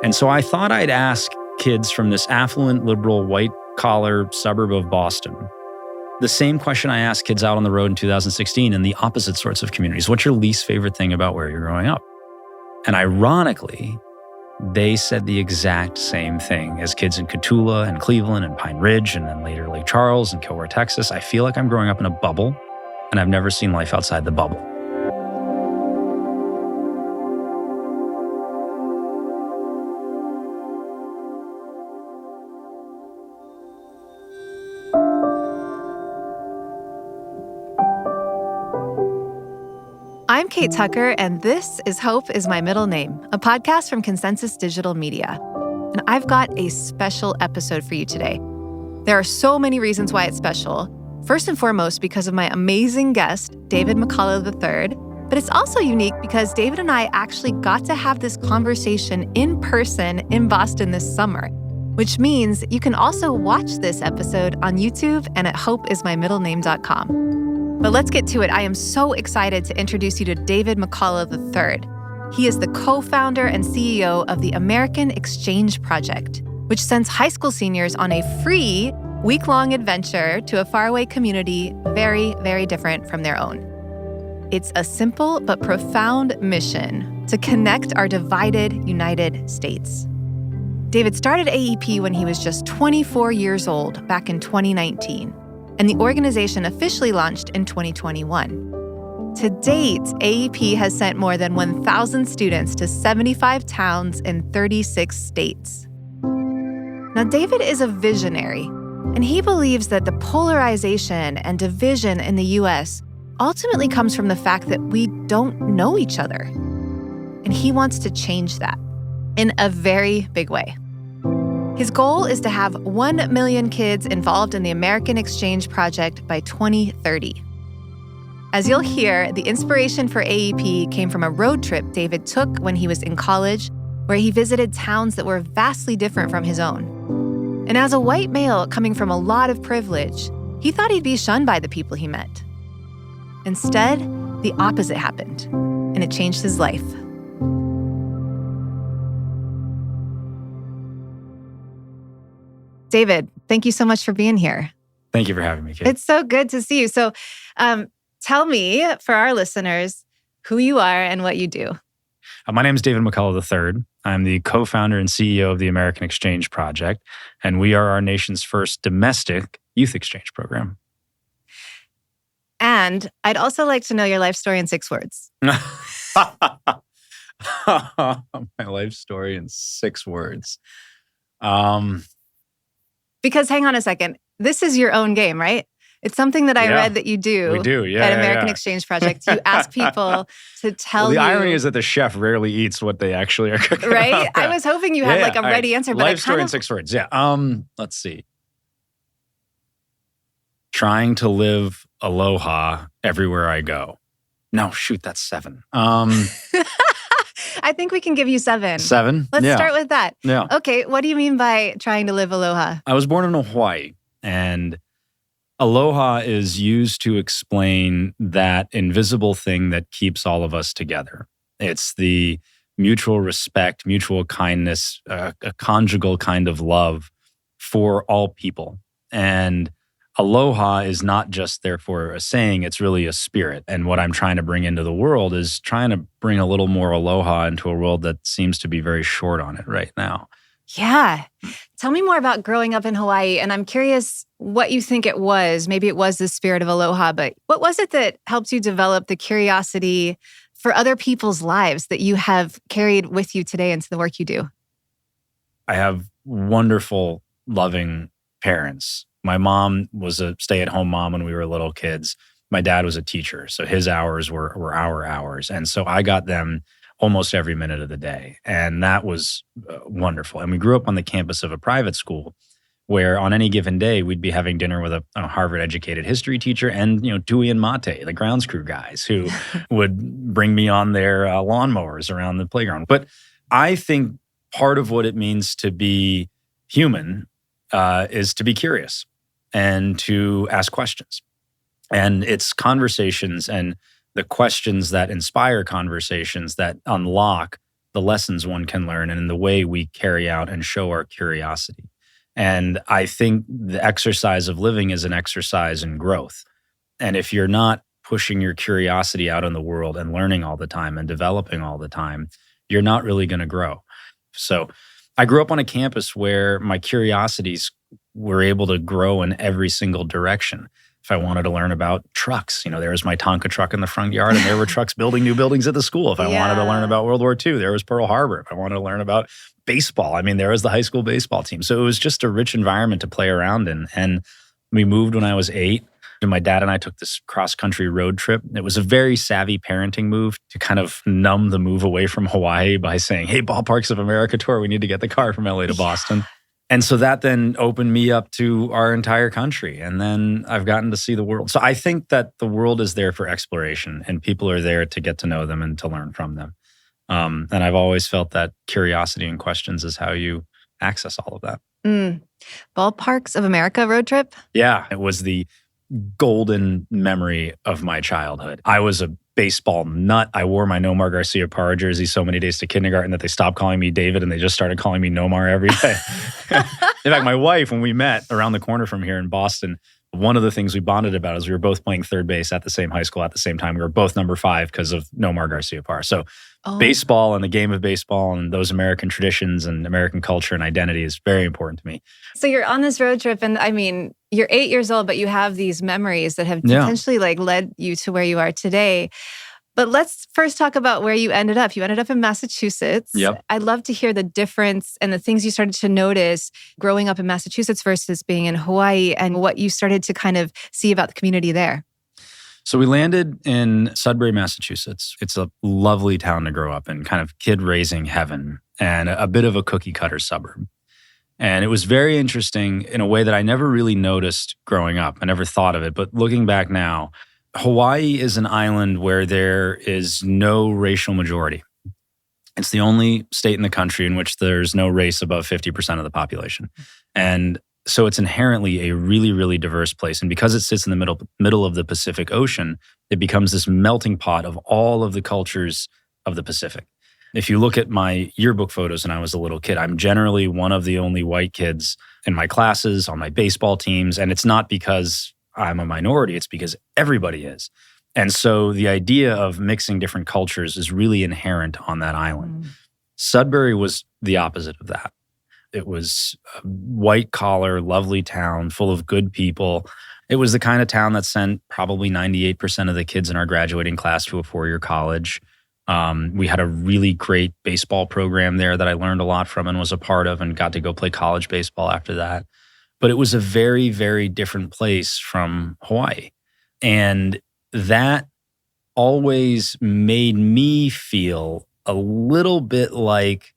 And so I thought I'd ask kids from this affluent, liberal, white-collar suburb of Boston the same question I asked kids out on the road in 2016 in the opposite sorts of communities. What's your least favorite thing about where you're growing up? And ironically, they said the exact same thing as kids in Cotulla and Cleveland and Pine Ridge and then later Lake Charles and Kilgore, Texas. I feel like I'm growing up in a bubble and I've never seen life outside the bubble. I'm Kate Tucker, and this is Hope is My Middle Name, a podcast from Consensus Digital Media. And I've got a special episode for you today. There are so many reasons why it's special. First and foremost, because of my amazing guest, David McCullough III. But it's also unique because David and I actually got to have this conversation in person in Boston this summer, which means you can also watch this episode on YouTube and at hopeismymiddlename.com. But let's get to it. I am so excited to introduce you to David McCullough III. He is the co-founder and CEO of the American Exchange Project, which sends high school seniors on a free week-long adventure to a faraway community very, very different from their own. It's a simple but profound mission to connect our divided United States. David started AEP when he was just 24 years old back in 2019. And the organization officially launched in 2021. To date, AEP has sent more than 1,000 students to 75 towns in 36 states. Now, David is a visionary, and he believes that the polarization and division in the U.S. ultimately comes from the fact that we don't know each other. And he wants to change that in a very big way. His goal is to have 1 million kids involved in the American Exchange Project by 2030. As you'll hear, the inspiration for AEP came from a road trip David took when he was in college, where he visited towns that were vastly different from his own. And as a white male coming from a lot of privilege, he thought he'd be shunned by the people he met. Instead, the opposite happened, and it changed his life. David, thank you so much for being here. Thank you for having me, Kate. It's so good to see you. So tell me, for our listeners, who you are and what you do. My name is David McCullough III. I'm the co-founder and CEO of the American Exchange Project, and we are our nation's first domestic youth exchange program. And I'd also like to know your life story in 6 words. My life story in 6 words. Because hang on a second, this is your own game, right? It's something that I read that you do. We do, yeah. At American Exchange Project. You ask people to tell you. The irony is that the chef rarely eats what they actually are cooking. Right? I was hoping you had like a ready answer, but life story in 6 words. Yeah. Let's see. Trying to live aloha everywhere I go. No, shoot, that's 7. I think we can give you 7. 7? Let's start with that. Yeah. Okay, what do you mean by trying to live aloha? I was born in Hawaii, and aloha is used to explain that invisible thing that keeps all of us together. It's the mutual respect, mutual kindness, a conjugal kind of love for all people. And aloha is not just therefore a saying, it's really a spirit. And what I'm trying to bring into the world is trying to bring a little more aloha into a world that seems to be very short on it right now. Yeah. Tell me more about growing up in Hawaii. And I'm curious what you think it was. Maybe it was the spirit of aloha, but what was it that helped you develop the curiosity for other people's lives that you have carried with you today into the work you do? I have wonderful, loving parents. My mom was a stay-at-home mom when we were little kids. My dad was a teacher, so his hours were our hours. And so I got them almost every minute of the day. And that was wonderful. And we grew up on the campus of a private school where on any given day, we'd be having dinner with a Harvard-educated history teacher and, Dewey and Mate, the grounds crew guys who would bring me on their lawnmowers around the playground. But I think part of what it means to be human is to be curious and to ask questions. And it's conversations and the questions that inspire conversations that unlock the lessons one can learn and in the way we carry out and show our curiosity. And I think the exercise of living is an exercise in growth. And if you're not pushing your curiosity out in the world and learning all the time and developing all the time, you're not really going to grow. So I grew up on a campus where my curiosities were able to grow in every single direction. If I wanted to learn about trucks, there was my Tonka truck in the front yard and there were trucks building new buildings at the school. If I wanted to learn about World War II, there was Pearl Harbor. If I wanted to learn about baseball, there was the high school baseball team. So it was just a rich environment to play around in. And we moved when I was 8. And my dad and I took this cross-country road trip. It was a very savvy parenting move to kind of numb the move away from Hawaii by saying, hey, Ballparks of America tour, we need to get the car from LA to Boston. And so that then opened me up to our entire country. And then I've gotten to see the world. So I think that the world is there for exploration and people are there to get to know them and to learn from them. And I've always felt that curiosity and questions is how you access all of that. Ballparks of America road trip? Yeah, it was the golden memory of my childhood. I was a baseball nut. I wore my Nomar Garcia Parra jersey so many days to kindergarten that they stopped calling me David and they just started calling me Nomar every day. In fact, my wife, when we met around the corner from here in Boston, one of the things we bonded about is we were both playing third base at the same high school at the same time. We were both number 5 because of Nomar Garcia Parra. So baseball and the game of baseball and those American traditions and American culture and identity is very important to me. So you're on this road trip and you're 8 years old, but you have these memories that have potentially led you to where you are today. But let's first talk about where you ended up. You ended up in Massachusetts. Yep. I'd love to hear the difference and the things you started to notice growing up in Massachusetts versus being in Hawaii and what you started to kind of see about the community there. So we landed in Sudbury, Massachusetts. It's a lovely town to grow up in, kind of kid-raising heaven and a bit of a cookie-cutter suburb. And it was very interesting in a way that I never really noticed growing up. I never thought of it. But looking back now, Hawaii is an island where there is no racial majority. It's the only state in the country in which there's no race above 50% of the population. And so it's inherently a really, really diverse place. And because it sits in the middle of the Pacific Ocean, it becomes this melting pot of all of the cultures of the Pacific. If you look at my yearbook photos when I was a little kid, I'm generally one of the only white kids in my classes, on my baseball teams. And it's not because I'm a minority, it's because everybody is. And so the idea of mixing different cultures is really inherent on that island. Sudbury was the opposite of that. It was a white-collar, lovely town full of good people. It was the kind of town that sent probably 98% of the kids in our graduating class to a 4-year college. We had a really great baseball program there that I learned a lot from and was a part of and got to go play college baseball after that. But it was a very, very different place from Hawaii. And that always made me feel a little bit like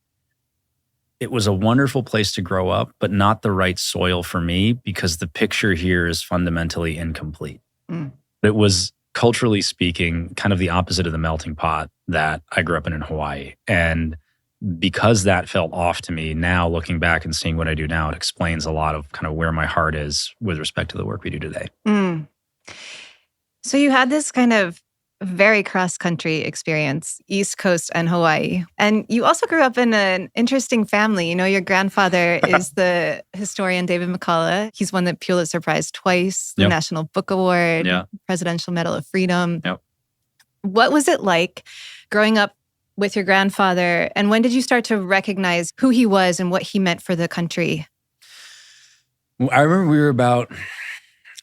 it was a wonderful place to grow up, but not the right soil for me because the picture here is fundamentally incomplete. It was, culturally speaking, kind of the opposite of the melting pot that I grew up in Hawaii. And because that felt off to me, now looking back and seeing what I do now, it explains a lot of kind of where my heart is with respect to the work we do today. So you had this kind of very cross-country experience, East Coast and Hawaii. And you also grew up in an interesting family. Your grandfather is the historian David McCullough. He's won the Pulitzer Prize twice, the National Book Award, Presidential Medal of Freedom. What was it like growing up with your grandfather? And when did you start to recognize who he was and what he meant for the country? I remember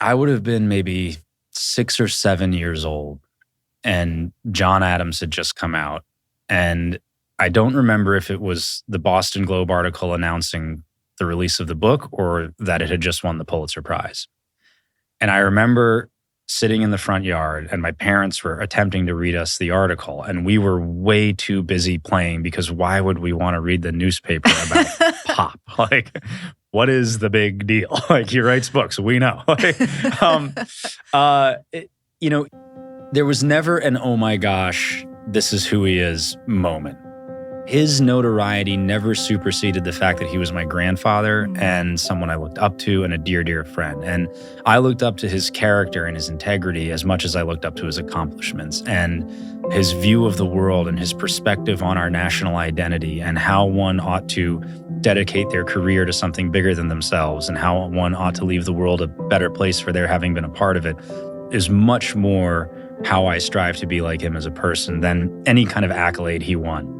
I would have been maybe 6 or 7 years old. And John Adams had just come out. And I don't remember if it was the Boston Globe article announcing the release of the book or that it had just won the Pulitzer Prize. And I remember sitting in the front yard and my parents were attempting to read us the article. And we were way too busy playing because why would we want to read the newspaper about pop? What is the big deal? He writes books, we know. There was never an, oh my gosh, this is who he is moment. his notoriety never superseded the fact that he was my grandfather and someone I looked up to and a dear, dear friend. And I looked up to his character and his integrity as much as I looked up to his accomplishments and his view of the world and his perspective on our national identity and how one ought to dedicate their career to something bigger than themselves and how one ought to leave the world a better place for their having been a part of it is much more how I strive to be like him as a person than any kind of accolade he won.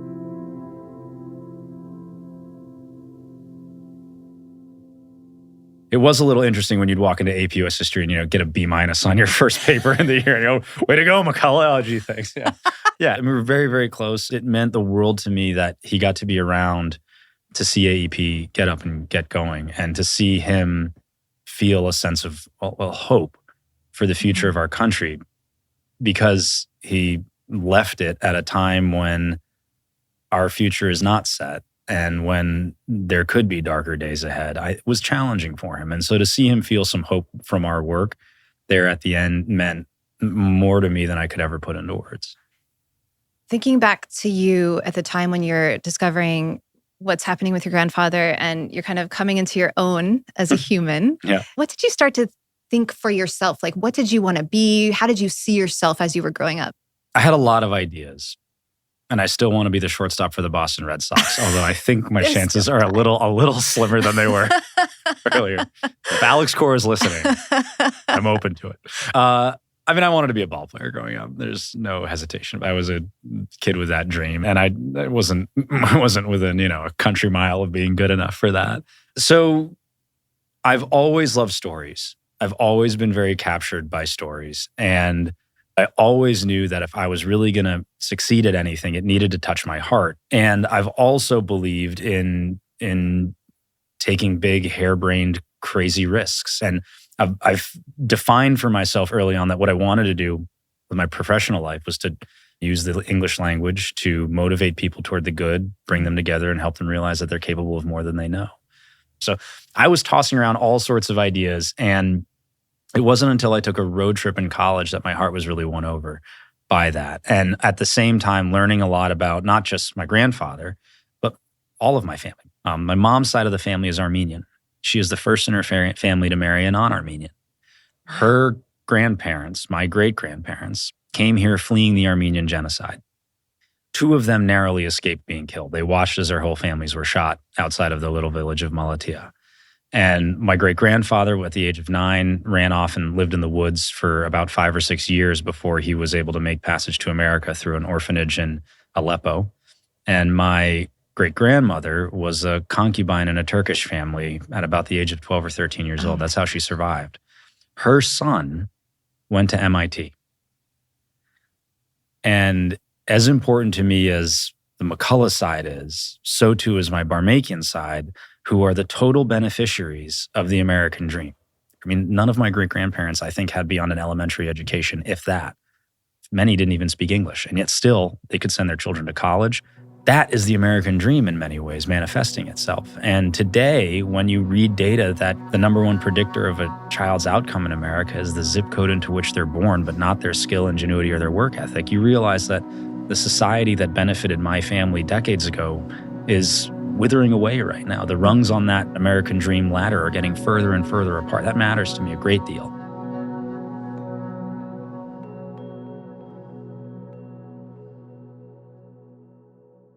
It was a little interesting when you'd walk into AP US History and, get a B- on your first paper in the year. And way to go, McCullough. Oh, gee, thanks. Yeah. Yeah, we were very, very close. It meant the world to me that he got to be around to see AEP get up and get going and to see him feel a sense of, hope for the future of our country because he left it at a time when our future is not set. And when there could be darker days ahead, it was challenging for him. And so to see him feel some hope from our work there at the end meant more to me than I could ever put into words. Thinking back to you at the time when you're discovering what's happening with your grandfather and you're kind of coming into your own as a human, Yeah. What did you start to think for yourself? Like, what did you want to be? How did you see yourself as you were growing up? I had a lot of ideas. And I still want to be the shortstop for the Boston Red Sox, although I think my chances are a little slimmer than they were earlier. If Alex Cora is listening, I'm open to it. I wanted to be a ball player growing up. There's no hesitation. I was a kid with that dream, and I wasn't within a country mile of being good enough for that. So I've always loved stories. I've always been very captured by stories, and I always knew that if I was really going to succeed at anything, it needed to touch my heart. And I've also believed in taking big, harebrained, crazy risks. And I've defined for myself early on that what I wanted to do with my professional life was to use the English language to motivate people toward the good, bring them together, and help them realize that they're capable of more than they know. So I was tossing around all sorts of ideas, and it wasn't until I took a road trip in college that my heart was really won over by that. And at the same time, learning a lot about not just my grandfather, but all of my family. My mom's side of the family is Armenian. She is the first in her family to marry a non-Armenian. Her grandparents, my great-grandparents, came here fleeing the Armenian genocide. 2 of them narrowly escaped being killed. They watched as their whole families were shot outside of the little village of Malatia. And my great-grandfather, at the age of 9, ran off and lived in the woods for about 5 or 6 years before he was able to make passage to America through an orphanage in Aleppo. And my great-grandmother was a concubine in a Turkish family at about the age of 12 or 13 years old. That's how she survived. Her son went to MIT. And as important to me as the McCullough side is, so too is my Barmakian side, who are the total beneficiaries of the American dream. None of my great-grandparents, I think, had beyond an elementary education, if that. Many didn't even speak English, and yet still they could send their children to college. That is the American dream in many ways manifesting itself. And today, when you read data that the number one predictor of a child's outcome in America is the zip code into which they're born, but not their skill, ingenuity, or their work ethic, you realize that the society that benefited my family decades ago is withering away right now. The rungs on that American dream ladder are getting further and further apart. That matters to me a great deal.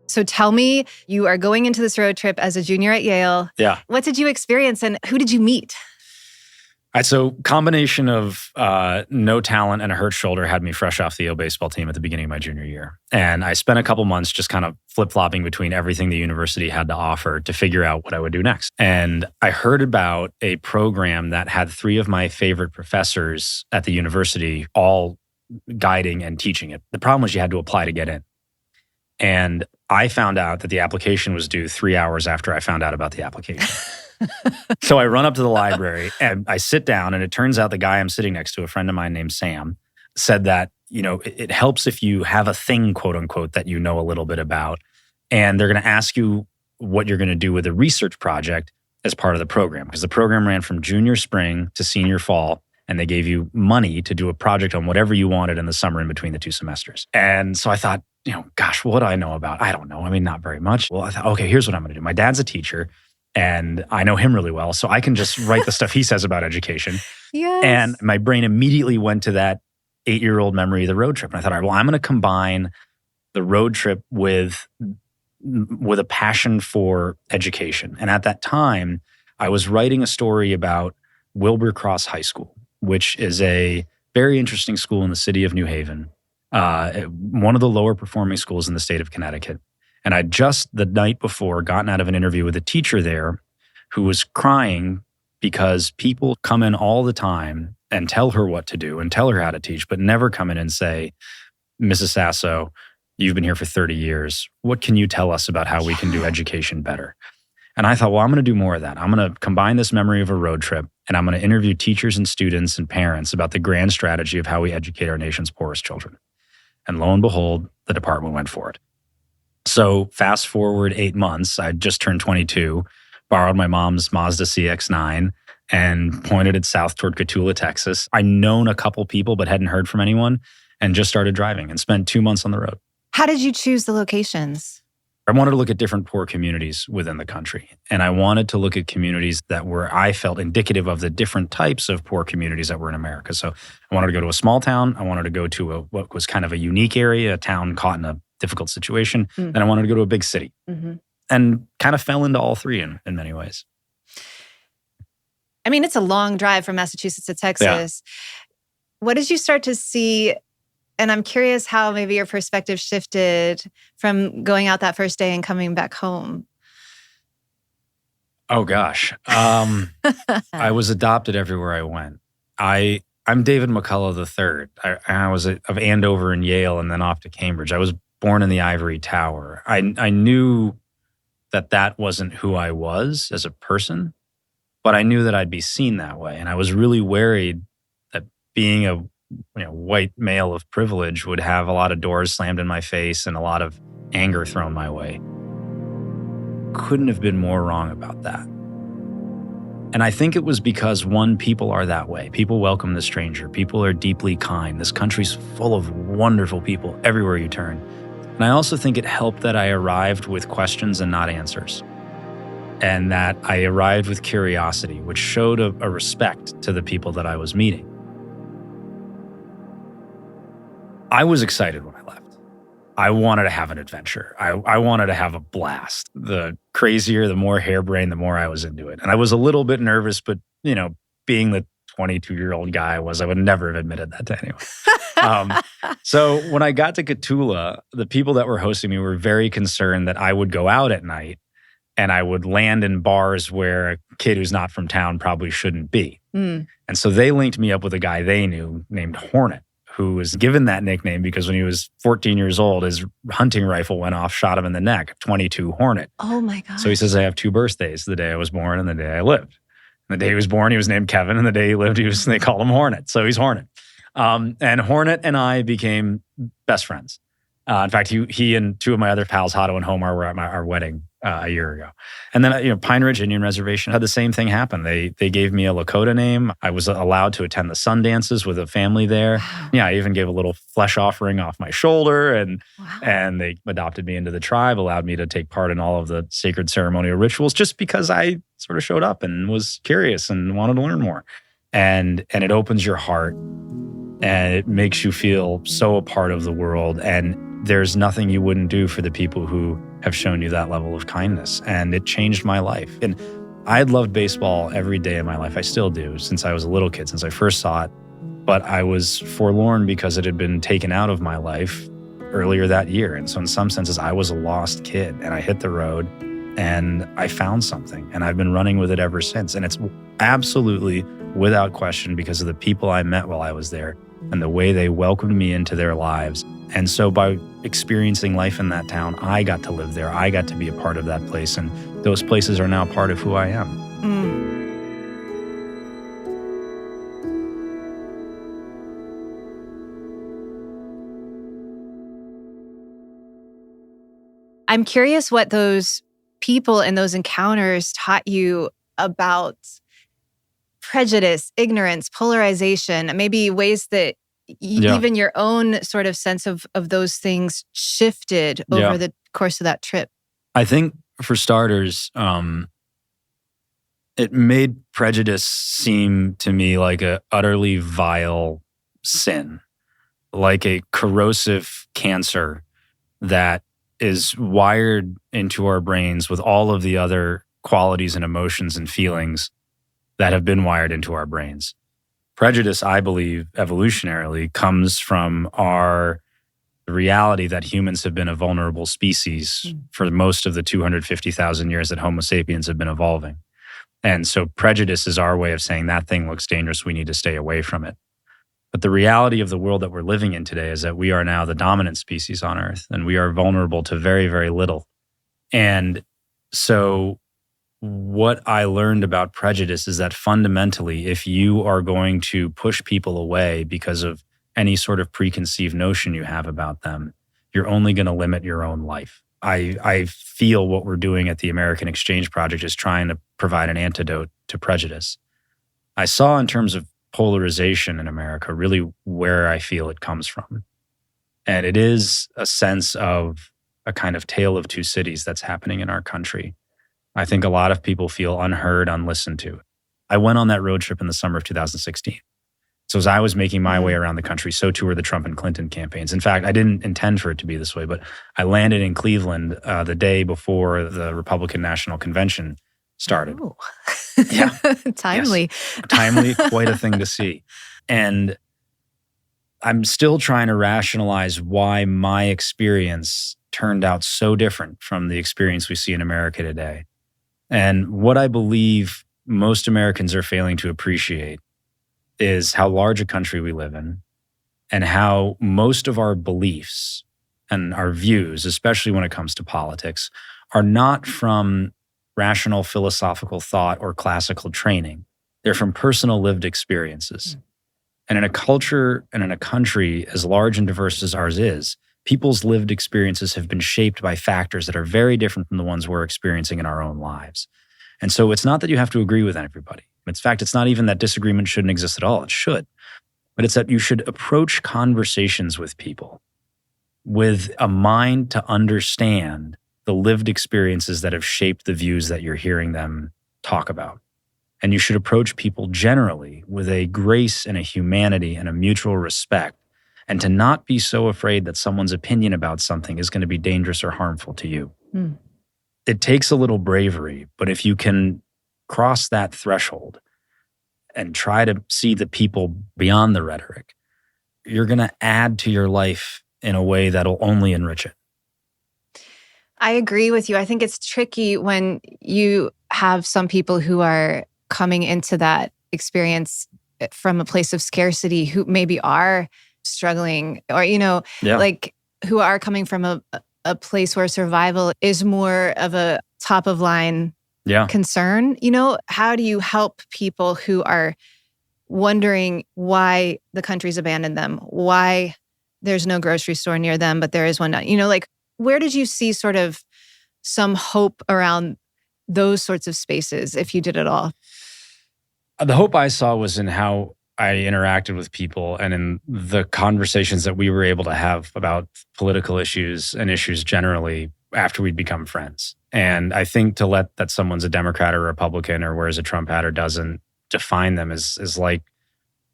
So tell me, you are going into this road trip as a junior at Yale. Yeah. What did you experience and who did you meet? All right, so combination of no talent and a hurt shoulder had me fresh off the Yale baseball team at the beginning of my junior year. And I spent a couple months just kind of flip-flopping between everything the university had to offer to figure out what I would do next. And I heard about a program that had 3 of my favorite professors at the university all guiding and teaching it. The problem was you had to apply to get in. And I found out that the application was due 3 hours after I found out about the application. So I run up to the library and I sit down, and it turns out the guy I'm sitting next to, a friend of mine named Sam, said that, it helps if you have a thing, quote unquote, that you know a little bit about. And they're going to ask you what you're going to do with a research project as part of the program. Because the program ran from junior spring to senior fall. And they gave you money to do a project on whatever you wanted in the summer in between the 2 semesters. And so I thought, gosh, what do I know about? I don't know. I mean, not very much. Well, I thought, okay, here's what I'm going to do. My dad's a teacher and I know him really well. So I can just write the stuff he says about education. Yes. And my brain immediately went to that 8-year-old memory of the road trip. And I thought, all right, well, I'm going to combine the road trip with a passion for education. And at that time, I was writing a story about Wilbur Cross High School, which is a very interesting school in the city of New Haven, one of the lower performing schools in the state of Connecticut. And I'd just the night before gotten out of an interview with a teacher there who was crying because people come in all the time and tell her what to do and tell her how to teach, but never come in and say, Mrs. Sasso, you've been here for 30 years. What can you tell us about how we can do education better? And I thought, well, I'm going to do more of that. I'm going to combine this memory of a road trip, and I'm going to interview teachers and students and parents about the grand strategy of how we educate our nation's poorest children. And lo and behold, the department went for it. So fast forward 8 months, I just turned 22, borrowed my mom's Mazda CX-9 and pointed it south toward Cotulla, Texas. I'd known a couple people but hadn't heard from anyone and just started driving and spent 2 months on the road. How did you choose the locations? I wanted to look at different poor communities within the country. And I wanted to look at communities that were, I felt, indicative of the different types of poor communities that were in America. So I wanted to go to a small town. I wanted to go to what was kind of a unique area, a town caught in a difficult situation. Then I wanted to go to a big city. And kind of fell into all three in many ways. I mean, it's a long drive from Massachusetts to Texas. Yeah. What did you start to see? And I'm curious how maybe your perspective shifted from going out that first day and coming back home. Oh, gosh. I was adopted everywhere I went. I'm David McCullough III. I was of Andover and Yale and then off to Cambridge. I was born in the ivory tower. I knew that wasn't who I was as a person, but I knew that I'd be seen that way. And I was really worried that being a white male of privilege would have a lot of doors slammed in my face and a lot of anger thrown my way. Couldn't have been more wrong about that. And I think it was because, one, people are that way. People welcome the stranger. People are deeply kind. This country's full of wonderful people everywhere you turn. And I also think it helped that I arrived with questions and not answers. And that I arrived with curiosity, which showed a respect to the people that I was meeting. I was excited when I left. I wanted to have an adventure. I wanted to have a blast. The crazier, the more harebrained, the more I was into it. And I was a little bit nervous, but, being the 22-year-old guy I would never have admitted that to anyone. So when I got to Cotulla, the people that were hosting me were very concerned that I would go out at night and I would land in bars where a kid who's not from town probably shouldn't be. And so they linked me up with a guy they knew named Hornet, who was given that nickname because when he was 14 years old, his hunting rifle went off, shot him in the neck, 22 Hornet. Oh my God. So he says, I have 2 birthdays, the day I was born and the day I lived. And the day he was born, he was named Kevin, and the day he lived, they called him Hornet. So he's Hornet. And Hornet and I became best friends. In fact, he and 2 of my other pals, Hato and Homar, were at our wedding a year ago. And then, Pine Ridge Indian Reservation had the same thing happen. They gave me a Lakota name. I was allowed to attend the sun dances with a family there. Wow. Yeah, I even gave a little flesh offering off my shoulder, and they adopted me into the tribe, allowed me to take part in all of the sacred ceremonial rituals just because I sort of showed up and was curious and wanted to learn more. And it opens your heart and it makes you feel so a part of the world. And there's nothing you wouldn't do for the people who have shown you that level of kindness. And it changed my life. And I had loved baseball every day of my life. I still do, since I was a little kid, since I first saw it. But I was forlorn because it had been taken out of my life earlier that year. And so in some senses, I was a lost kid. And I hit the road and I found something. And I've been running with it ever since. And it's absolutely, without question, because of the people I met while I was there and the way they welcomed me into their lives. And so by experiencing life in that town, I got to live there. I got to be a part of that place. And those places are now part of who I am. I'm curious what those people and those encounters taught you about prejudice, ignorance, polarization, maybe ways that even your own sort of sense of those things shifted over the course of that trip? I think for starters, it made prejudice seem to me like a utterly vile sin, like a corrosive cancer that is wired into our brains with all of the other qualities and emotions and feelings that have been wired into our brains. Prejudice, I believe, evolutionarily comes from our reality that humans have been a vulnerable species for most of the 250,000 years that Homo sapiens have been evolving. And so prejudice is our way of saying that thing looks dangerous, we need to stay away from it. But the reality of the world that we're living in today is that we are now the dominant species on Earth, and we are vulnerable to very, very little. And so what I learned about prejudice is that fundamentally, if you are going to push people away because of any sort of preconceived notion you have about them, you're only going to limit your own life. I feel what we're doing at the American Exchange Project is trying to provide an antidote to prejudice. I saw in terms of polarization in America really where I feel it comes from. And it is a sense of a kind of tale of two cities that's happening in our country. I think a lot of people feel unheard, unlistened to. I went on that road trip in the summer of 2016. So as I was making my way around the country, so too were the Trump and Clinton campaigns. In fact, I didn't intend for it to be this way, but I landed in Cleveland the day before the Republican National Convention started. Oh. Yeah. Timely. Yes. Timely, quite a thing to see. And I'm still trying to rationalize why my experience turned out so different from the experience we see in America today. And what I believe most Americans are failing to appreciate is how large a country we live in and how most of our beliefs and our views, especially when it comes to politics, are not from rational philosophical thought or classical training. They're from personal lived experiences. And in a culture and in a country as large and diverse as ours is, people's lived experiences have been shaped by factors that are very different from the ones we're experiencing in our own lives. And so it's not that you have to agree with everybody. In fact, it's not even that disagreement shouldn't exist at all. It should. But it's that you should approach conversations with people with a mind to understand the lived experiences that have shaped the views that you're hearing them talk about. And you should approach people generally with a grace and a humanity and a mutual respect, and to not be so afraid that someone's opinion about something is going to be dangerous or harmful to you. It takes a little bravery, but if you can cross that threshold and try to see the people beyond the rhetoric, you're going to add to your life in a way that'll only enrich it. I agree with you. I think it's tricky when you have some people who are coming into that experience from a place of scarcity, who maybe are struggling or, like who are coming from a place where survival is more of a top of line concern. How do you help people who are wondering why the country's abandoned them, why there's no grocery store near them, but there is one now? Where did you see sort of some hope around those sorts of spaces, if you did at all? The hope I saw was in how I interacted with people and in the conversations that we were able to have about political issues and issues generally after we'd become friends. And I think to let that someone's a Democrat or Republican or wears a Trump hat or doesn't define them is like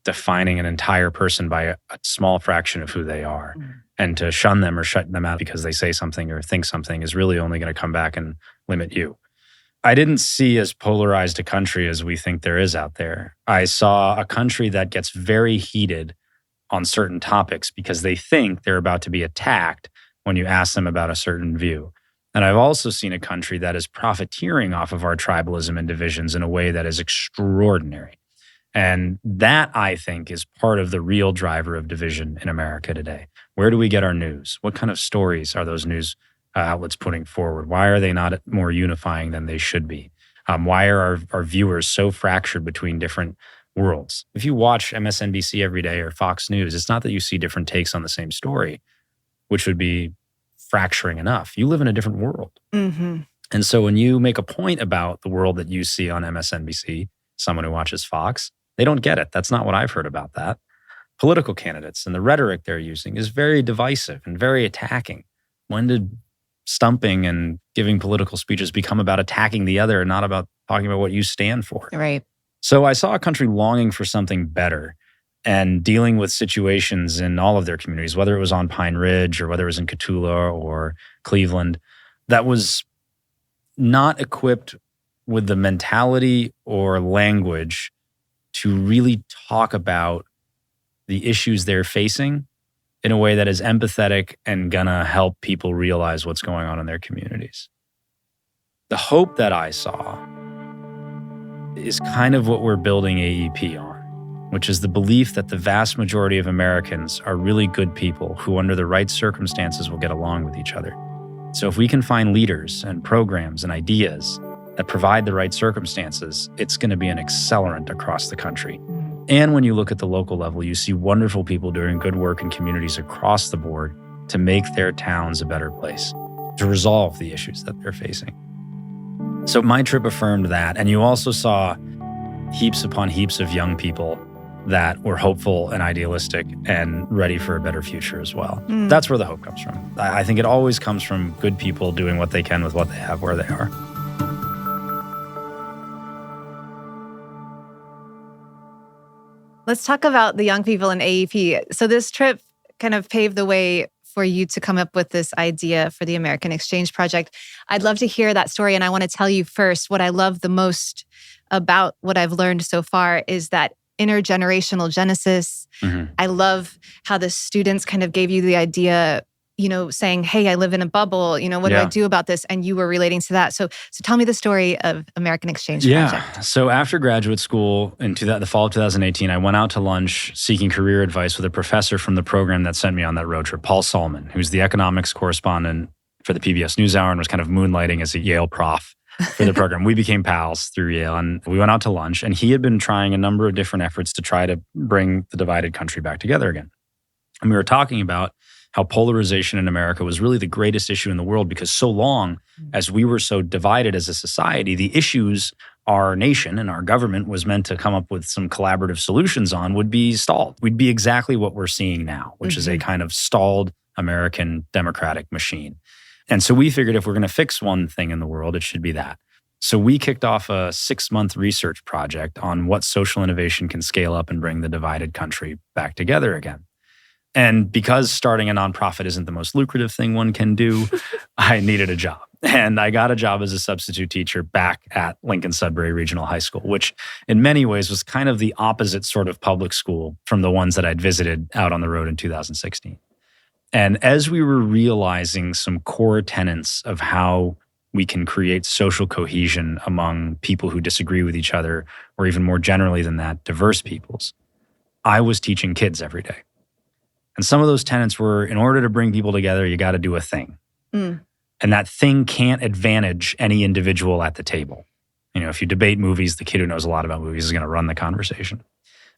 defining an entire person by a small fraction of who they are. And to shun them or shut them out because they say something or think something is really only going to come back and limit you. I didn't see as polarized a country as we think there is out there. I saw a country that gets very heated on certain topics because they think they're about to be attacked when you ask them about a certain view. And I've also seen a country that is profiteering off of our tribalism and divisions in a way that is extraordinary. And that, I think, is part of the real driver of division in America today. Where do we get our news? What kind of stories are those news outlets putting forward? Why are they not more unifying than they should be? Why are our viewers so fractured between different worlds? If you watch MSNBC every day or Fox News, it's not that you see different takes on the same story, which would be fracturing enough. You live in a different world. And so when you make a point about the world that you see on MSNBC, someone who watches Fox, they don't get it. That's not what I've heard about that. political candidates and the rhetoric they're using is very divisive and very attacking. When did stumping and giving political speeches become about attacking the other and not about talking about what you stand for? Right. So I saw a country longing for something better and dealing with situations in all of their communities, whether it was on Pine Ridge or whether it was in Cotulla or Cleveland, that was not equipped with the mentality or language to really talk about the issues they're facing in a way that is empathetic and gonna help people realize what's going on in their communities. The hope that I saw is kind of what we're building AEP on, which is the belief that the vast majority of Americans are really good people who, under the right circumstances, will get along with each other. So if we can find leaders and programs and ideas that provide the right circumstances, it's going to be an accelerant across the country. And when you look at the local level, you see wonderful people doing good work in communities across the board to make their towns a better place, to resolve the issues that they're facing. So my trip affirmed that. And you also saw heaps upon heaps of young people that were hopeful and idealistic and ready for a better future as well. That's where the hope comes from. I think it always comes from good people doing what they can with what they have where they are. Let's talk about the young people in AEP. So this trip kind of paved the way for you to come up with this idea for the American Exchange Project. I'd love to hear that story. And I want to tell you first, what I love the most about what I've learned so far is that intergenerational genesis. I love how the students kind of gave you the idea, saying, hey, I live in a bubble, what do I do about this? And you were relating to that. So tell me the story of American Exchange Project. So after graduate school in the fall of 2018, I went out to lunch seeking career advice with a professor from the program that sent me on that road trip, Paul Solomon, who's the economics correspondent for the PBS NewsHour and was kind of moonlighting as a Yale prof for the program. We became pals through Yale, and we went out to lunch, and he had been trying a number of different efforts to try to bring the divided country back together again. And we were talking about how polarization in America was really the greatest issue in the world, because so long as we were so divided as a society, the issues our nation and our government was meant to come up with some collaborative solutions on would be stalled. We'd be exactly what we're seeing now, which is a kind of stalled American democratic machine. And so we figured if we're going to fix one thing in the world, it should be that. So we kicked off a 6-month research project on what social innovation can scale up and bring the divided country back together again. And because starting a nonprofit isn't the most lucrative thing one can do, I needed a job. And I got a job as a substitute teacher back at Lincoln Sudbury Regional High School, which in many ways was kind of the opposite sort of public school from the ones that I'd visited out on the road in 2016. And as we were realizing some core tenets of how we can create social cohesion among people who disagree with each other, or even more generally than that, diverse peoples, I was teaching kids every day. And some of those tenets were, in order to bring people together, you got to do a thing. And that thing can't advantage any individual at the table. If you debate movies, the kid who knows a lot about movies is going to run the conversation.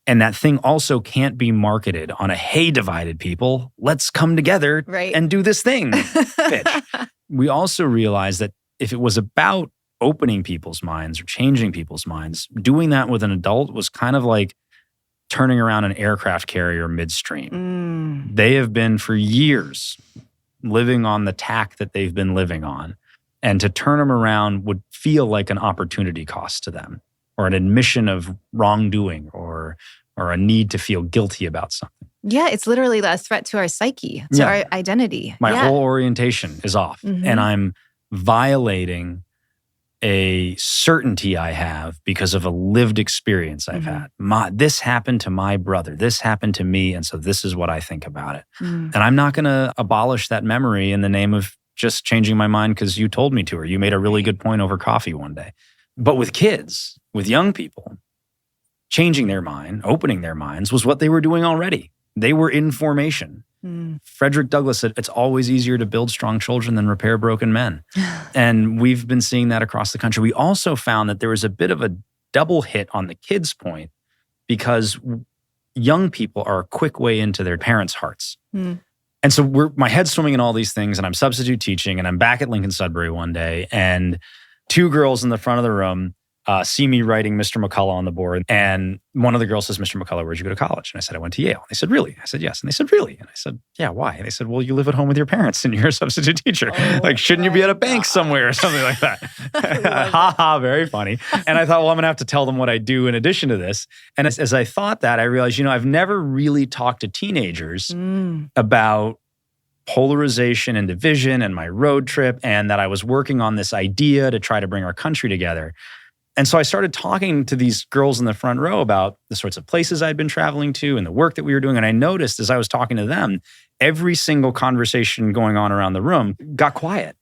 And that thing also can't be marketed on a, hey, divided people, let's come together and do this thing pitch. We also realized that if it was about opening people's minds or changing people's minds, doing that with an adult was kind of like turning around an aircraft carrier midstream. They have been for years living on the tack that they've been living on. And to turn them around would feel like an opportunity cost to them, or an admission of wrongdoing, or a need to feel guilty about something. Yeah, it's literally a threat to our psyche, to our identity. My whole orientation is off. And I'm violating a certainty I have because of a lived experience I've had. This happened to my brother. This happened to me. And so this is what I think about it. And I'm not going to abolish that memory in the name of just changing my mind because you told me to, or you made a really good point over coffee one day. But with kids, with young people, changing their mind, opening their minds was what they were doing already. They were in formation. Frederick Douglass said, it's always easier to build strong children than repair broken men. And we've been seeing that across the country. We also found that there was a bit of a double hit on the kids' point, because young people are a quick way into their parents' hearts. And so my head's swimming in all these things, and I'm substitute teaching, and I'm back at Lincoln Sudbury one day, and 2 girls in the front of the room see me writing Mr. McCullough on the board. And one of the girls says, Mr. McCullough, where'd you go to college? And I said, I went to Yale. They said, really? I said, yes. And they said, really? And I said, yeah, why? And they said, well, you live at home with your parents and you're a substitute teacher. Like, shouldn't you be at a bank somewhere or something like that? Ha ha, very funny. And I thought, well, I'm going to have to tell them what I do in addition to this. And as I thought that, I realized, I've never really talked to teenagers about polarization and division and my road trip, and that I was working on this idea to try to bring our country together. And so I started talking to these girls in the front row about the sorts of places I'd been traveling to and the work that we were doing. And I noticed as I was talking to them, every single conversation going on around the room got quiet.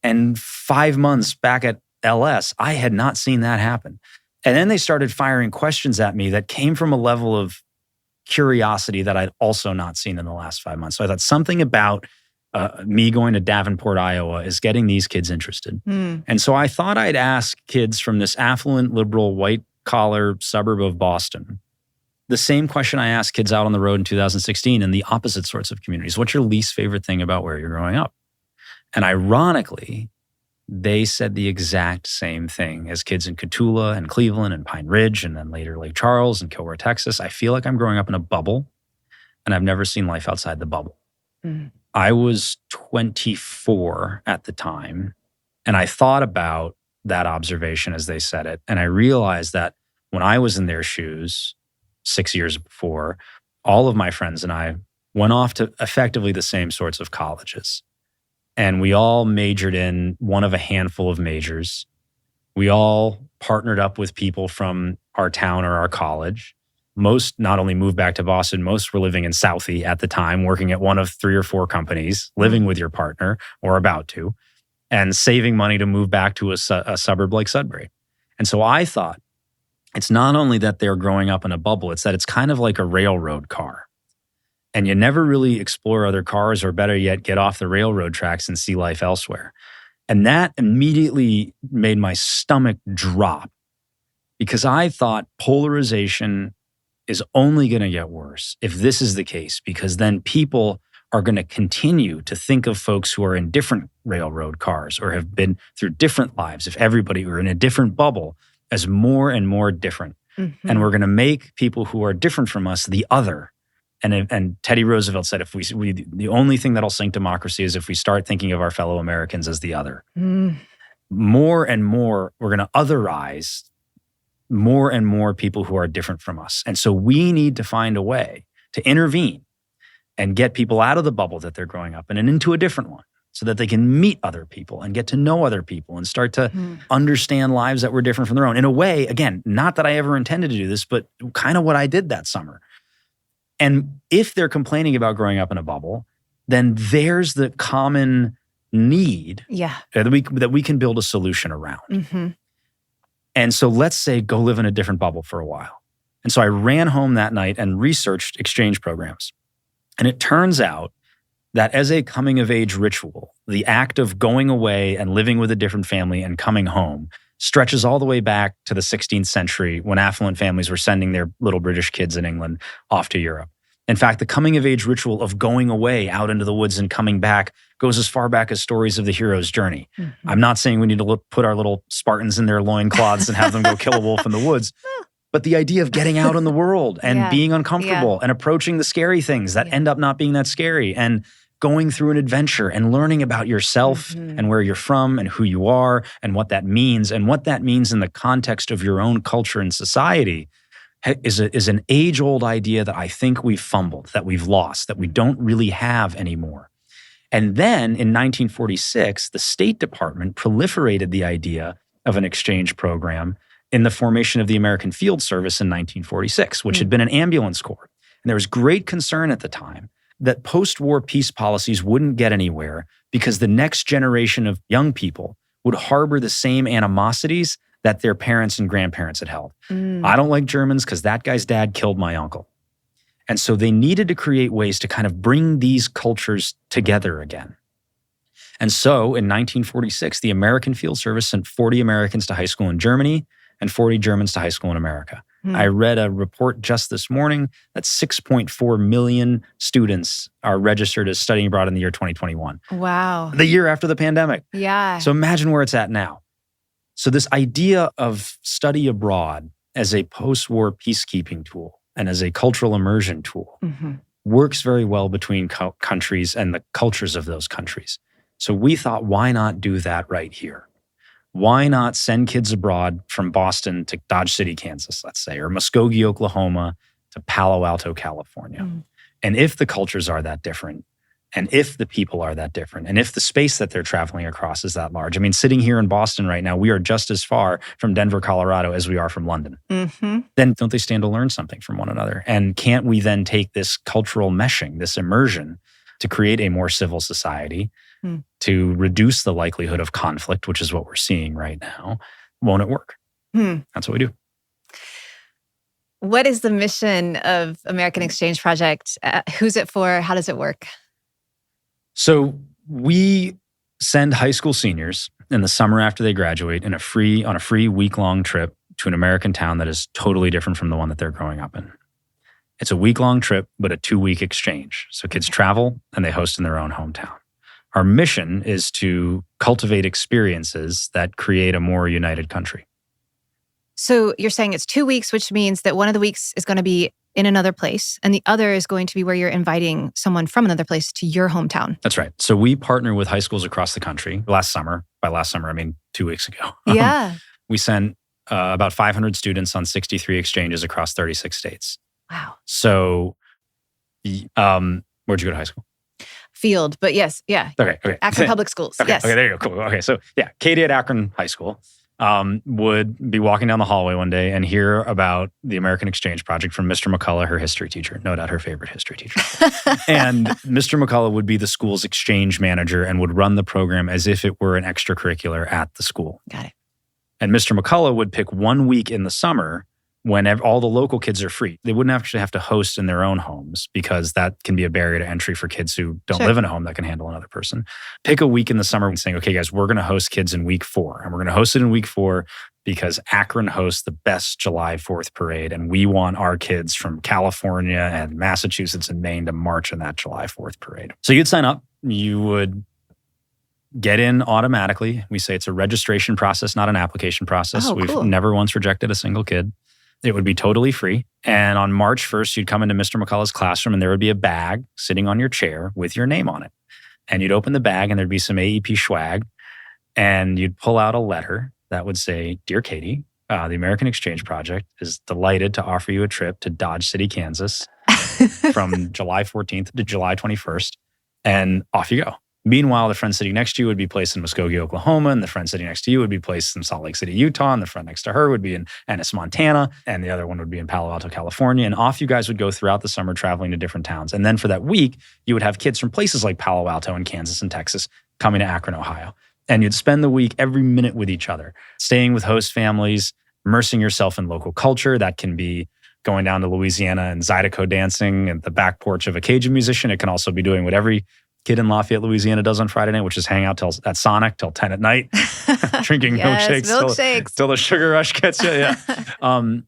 And 5 months back at LS, I had not seen that happen. And then they started firing questions at me that came from a level of curiosity that I'd also not seen in the last 5 months. So I thought something about me going to Davenport, Iowa is getting these kids interested. And so I thought I'd ask kids from this affluent, liberal, white-collar suburb of Boston the same question I asked kids out on the road in 2016 in the opposite sorts of communities. What's your least favorite thing about where you're growing up? And ironically, they said the exact same thing as kids in Cotulla and Cleveland and Pine Ridge and then later Lake Charles and Kilgore, Texas. I feel like I'm growing up in a bubble and I've never seen life outside the bubble. I was 24 at the time, and I thought about that observation as they said it. And I realized that when I was in their shoes 6 years before, all of my friends and I went off to effectively the same sorts of colleges. And we all majored in one of a handful of majors. We all partnered up with people from our town or our college. Most not only moved back to Boston, most were living in Southie at the time, working at one of 3 or 4 companies, living with your partner or about to, and saving money to move back to a suburb like Sudbury. And so I thought, it's not only that they're growing up in a bubble, it's that it's kind of like a railroad car. And you never really explore other cars, or better yet, get off the railroad tracks and see life elsewhere. And that immediately made my stomach drop, because I thought polarization is only going to get worse if this is the case, because then people are going to continue to think of folks who are in different railroad cars or have been through different lives, if everybody were in a different bubble, as more and more different. And we're going to make people who are different from us the other. And Teddy Roosevelt said, if we the only thing that'll sink democracy is if we start thinking of our fellow Americans as the other. More and more, we're going to otherize more and more people who are different from us. And so we need to find a way to intervene and get people out of the bubble that they're growing up in and into a different one, so that they can meet other people and get to know other people and start to understand lives that were different from their own. In a way, again, not that I ever intended to do this, but kind of what I did that summer. And if they're complaining about growing up in a bubble, then there's the common need that we can build a solution around. And so let's say go live in a different bubble for a while. And so I ran home that night and researched exchange programs. And it turns out that as a coming of age ritual, the act of going away and living with a different family and coming home stretches all the way back to the 16th century, when affluent families were sending their little British kids in England off to Europe. In fact, the coming of age ritual of going away out into the woods and coming back goes as far back as stories of the hero's journey. I'm not saying we need to put our little Spartans in their loincloths and have them go kill a wolf in the woods. But the idea of getting out in the world and being uncomfortable and approaching the scary things that end up not being that scary, and going through an adventure and learning about yourself and where you're from and who you are and what that means in the context of your own culture and society is an age-old idea that I think we've fumbled, that we've lost, that we don't really have anymore. And then in 1946, the State Department proliferated the idea of an exchange program in the formation of the American Field Service in 1946, which had been an ambulance corps. And there was great concern at the time that post-war peace policies wouldn't get anywhere because the next generation of young people would harbor the same animosities that their parents and grandparents had held. I don't like Germans because that guy's dad killed my uncle. And so they needed to create ways to kind of bring these cultures together again. And so in 1946, the American Field Service sent 40 Americans to high school in Germany and 40 Germans to high school in America. I read a report just this morning that 6.4 million students are registered as studying abroad in the year 2021. Wow. The year after the pandemic. Yeah. So imagine where it's at now. So this idea of study abroad as a post-war peacekeeping tool and as a cultural immersion tool works very well between countries and the cultures of those countries. So we thought, why not do that right here? Why not send kids abroad from Boston to Dodge City, Kansas, let's say, or Muskogee, Oklahoma to Palo Alto, California? And if the cultures are that different, and if the people are that different, and if the space that they're traveling across is that large. I mean, sitting here in Boston right now, we are just as far from Denver, Colorado as we are from London. Then don't they stand to learn something from one another? And can't we then take this cultural meshing, this immersion, to create a more civil society, to reduce the likelihood of conflict, which is what we're seeing right now? Won't it work? That's what we do. What is the mission of American Exchange Project? Who's it for? How does it work? So we send high school seniors in the summer after they graduate on a free week-long trip to an American town that is totally different from the one that they're growing up in. It's a week-long trip, but a 2-week exchange. So kids travel and they host in their own hometown. Our mission is to cultivate experiences that create a more united country. So you're saying it's 2 weeks, which means that one of the weeks is going to be in another place, and the other is going to be where you're inviting someone from another place to your hometown. That's right. So we partner with high schools across the country. Last summer, by last summer, I mean 2 weeks ago. Yeah. We sent about 500 students on 63 exchanges across 36 states. Wow. So where'd you go to high school? Field, but yes, yeah. Okay. Akron Public Schools, okay, yes. Okay, there you go, cool. Okay, so yeah, Katie at Akron High School would be walking down the hallway one day and hear about the American Exchange Project from Mr. McCullough, her history teacher, no doubt her favorite history teacher. And Mr. McCullough would be the school's exchange manager and would run the program as if it were an extracurricular at the school. Got it. And Mr. McCullough would pick 1 week in the summer when all the local kids are free. They wouldn't actually have to host in their own homes because that can be a barrier to entry for kids who don't live in a home that can handle another person. Pick a week in the summer and saying, okay, guys, we're going to host kids in week 4. And we're going to host it in week 4 because Akron hosts the best July 4th parade. And we want our kids from California and Massachusetts and Maine to march in that July 4th parade. So you'd sign up. You would get in automatically. We say it's a registration process, not an application process. Oh, We've cool. never once rejected a single kid. It would be totally free. And on March 1st, you'd come into Mr. McCullough's classroom and there would be a bag sitting on your chair with your name on it. And you'd open the bag and there'd be some AEP swag. And you'd pull out a letter that would say, Dear Katie, the American Exchange Project is delighted to offer you a trip to Dodge City, Kansas from July 14th to July 21st. And off you go. Meanwhile, the friend sitting next to you would be placed in Muskogee, Oklahoma, and the friend sitting next to you would be placed in Salt Lake City, Utah, and the friend next to her would be in Ennis, Montana, and the other one would be in Palo Alto, California. And off you guys would go throughout the summer traveling to different towns. And then for that week, you would have kids from places like Palo Alto and Kansas and Texas coming to Akron, Ohio. And you'd spend the week every minute with each other, staying with host families, immersing yourself in local culture. That can be going down to Louisiana and Zydeco dancing at the back porch of a Cajun musician. It can also be doing what every kid in Lafayette, Louisiana does on Friday night, which is hang out at Sonic till 10 at night, drinking milkshakes till the sugar rush gets you. Yeah.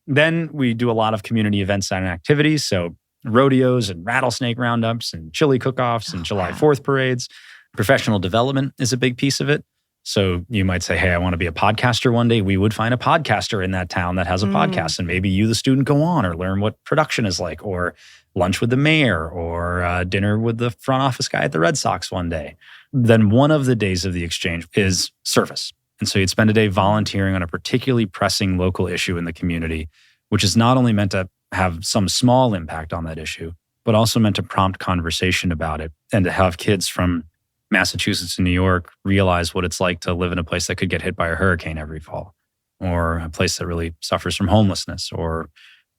Then we do a lot of community events and activities. So rodeos and rattlesnake roundups and chili cook-offs and July 4th parades. Professional development is a big piece of it. So you might say, hey, I want to be a podcaster one day. We would find a podcaster in that town that has a podcast. And maybe you, the student, go on or learn what production is like, or lunch with the mayor, or dinner with the front office guy at the Red Sox one day. Then one of the days of the exchange is service. And so you'd spend a day volunteering on a particularly pressing local issue in the community, which is not only meant to have some small impact on that issue, but also meant to prompt conversation about it and to have kids from Massachusetts and New York realize what it's like to live in a place that could get hit by a hurricane every fall, or a place that really suffers from homelessness or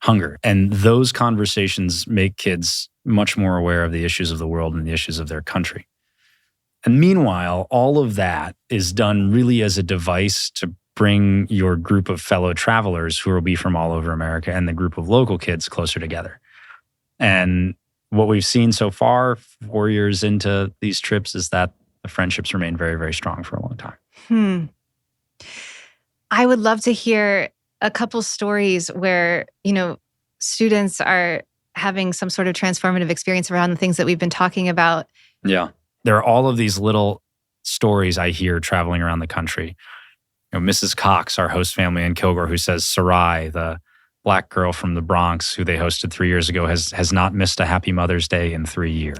hunger. And those conversations make kids much more aware of the issues of the world and the issues of their country. And meanwhile, all of that is done really as a device to bring your group of fellow travelers who will be from all over America and the group of local kids closer together. And what we've seen so far, 4 years into these trips, is that the friendships remain very, very strong for a long time. I would love to hear a couple stories where, students are having some sort of transformative experience around the things that we've been talking about. Yeah. There are all of these little stories I hear traveling around the country. Mrs. Cox, our host family in Kilgore, who says Sarai, the Black girl from the Bronx who they hosted 3 years ago, has not missed a Happy Mother's Day in 3 years.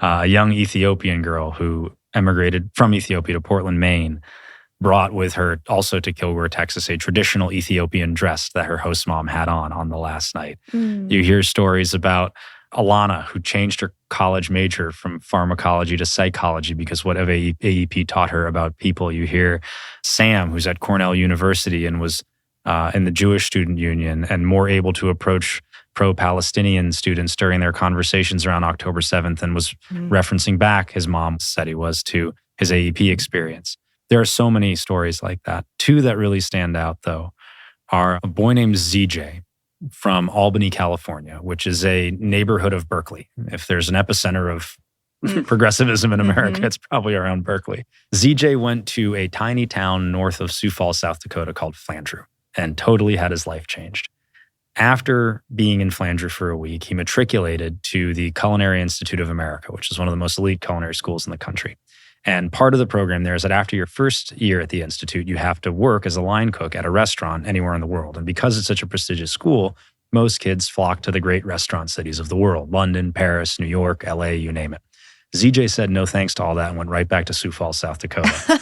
A young Ethiopian girl who emigrated from Ethiopia to Portland, Maine, brought with her also to Kilgore, Texas, a traditional Ethiopian dress that her host mom had on the last night. You hear stories about Alana, who changed her college major from pharmacology to psychology because what AEP taught her about people. You hear Sam, who's at Cornell University and was in the Jewish Student Union and more able to approach pro-Palestinian students during their conversations around October 7th and was referencing back, his mom said he was, to his AEP experience. There are so many stories like that. Two that really stand out, though, are a boy named ZJ from Albany, California, which is a neighborhood of Berkeley. If there's an epicenter of progressivism in America, it's probably around Berkeley. ZJ went to a tiny town north of Sioux Falls, South Dakota called Flandreau and totally had his life changed. After being in Flandreau for a week, he matriculated to the Culinary Institute of America, which is one of the most elite culinary schools in the country. And part of the program there is that after your first year at the Institute, you have to work as a line cook at a restaurant anywhere in the world. And because it's such a prestigious school, most kids flock to the great restaurant cities of the world: London, Paris, New York, LA, you name it. ZJ said no thanks to all that and went right back to Sioux Falls, South Dakota.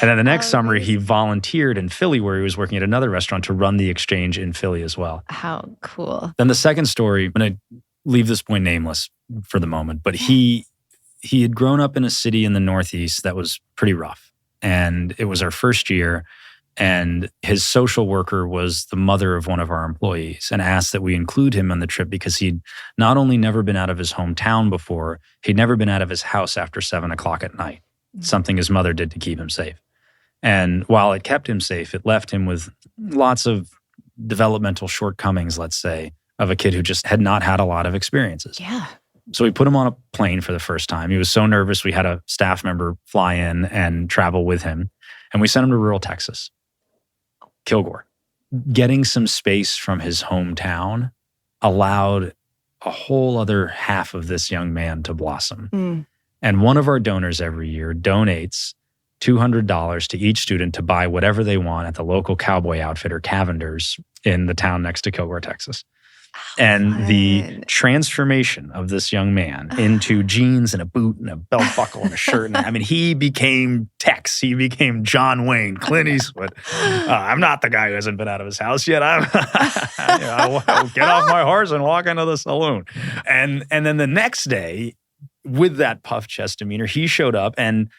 And then the next summer, he volunteered in Philly, where he was working at another restaurant to run the exchange in Philly as well. How cool. Then the second story, I'm going to leave this boy nameless for the moment, but he had grown up in a city in the Northeast that was pretty rough. And it was our first year. And his social worker was the mother of one of our employees and asked that we include him on the trip because he'd not only never been out of his hometown before, he'd never been out of his house after 7 o'clock at night, something his mother did to keep him safe. And while it kept him safe, it left him with lots of developmental shortcomings, let's say, of a kid who just had not had a lot of experiences. Yeah. So we put him on a plane for the first time. He was so nervous, we had a staff member fly in and travel with him. And we sent him to rural Texas, Kilgore. Getting some space from his hometown allowed a whole other half of this young man to blossom. And one of our donors every year donates $200 to each student to buy whatever they want at the local cowboy outfitter, Cavender's, in the town next to Kilgore, Texas. And the transformation of this young man into jeans and a boot and a belt buckle and a shirt. And I mean, he became Tex. He became John Wayne, Clint Eastwood. I'm not the guy who hasn't been out of his house yet. I'll get off my horse and walk into the saloon. And then the next day, with that puff chest demeanor, he showed up and